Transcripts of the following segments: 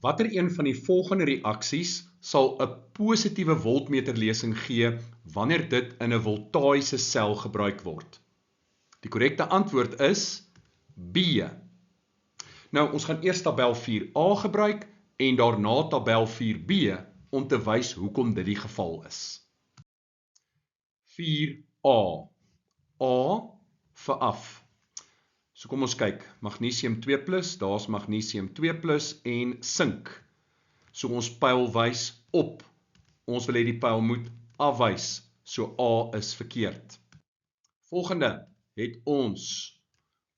Watter een van die volgende reaksies sal 'n positiewe voltmeterlesing gee wanneer dit in 'n voltaïese sel gebruik word? Die korrekte antwoord is B. Nou, ons gaan eers tabel 4a gebruik en daarna tabel 4b om te wys hoekom dit die geval is. 4a. A vir af. So kom ons kyk, magnesium 2+, daar's magnesium 2+ en sink. So ons pyl wys op. Ons wil hê die pyl moet afwys, so A is verkeerd. Volgende het ons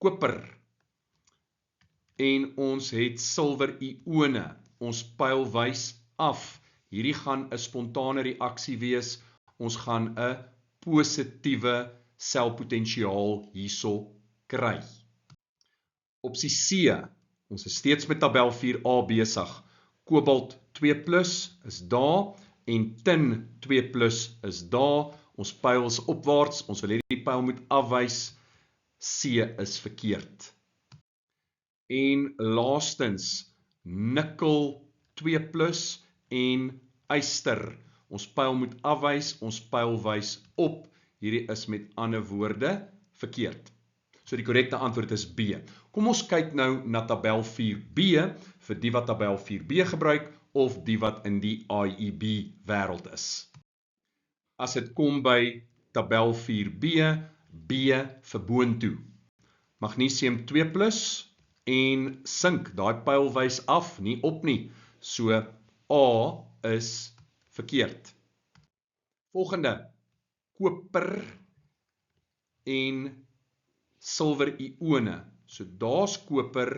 koper en ons het silwer ione. Ons pyl wys af. Hierdie gaan 'n spontane reaksie wees. Ons gaan 'n positiewe selpotensiaal hierso kry. Opsie C, ons is steeds met tabel 4a besig. Kobalt 2+ is daar en tin 2+ is daar. Ons pyl is opwaarts, ons wil hê die pyl moet afwys. C is verkeerd. En laastens, nikkel 2+ en yster. Ons pyl moet afwys, ons pyl wys op. Hierdie is met ander woorde verkeerd. So die korrekte antwoord is B. Kom ons kyk nou na tabel 4b vir die wat tabel 4b gebruik of die wat in die IEB wêreld is. As dit kom by tabel 4b, B vir boontoe. Magnesium 2+ en sink, daai pyl wys af, nie op nie. So A is verkeerd. Volgende, koper en silwer ione. So daar's koper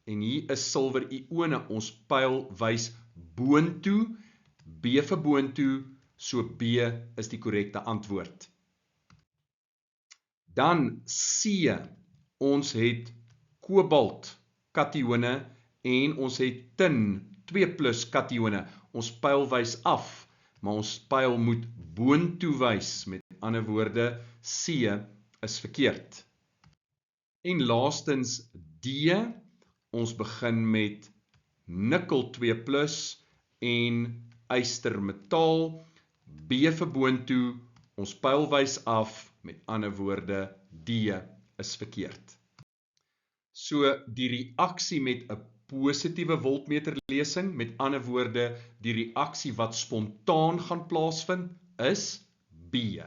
en hier is silwer ione. Ons pyl wys boontoe, B vir boontoe, so B is die korrekte antwoord. Dan C, ons het kobalt katione en ons het tin 2+ katione. Ons pyl wys af, maar ons pyl moet boontoe wys. Met ander woorde, C is verkeerd. En laastens D, ons begin met nikkel 2+ en ystermetaal. B vir boontoe, ons pyl wys af, met ander woorde, D is verkeerd. So die reaksie met 'n positiewe voltmeterlesing, met ander woorde, die reaksie wat spontaan gaan plaasvind, is B.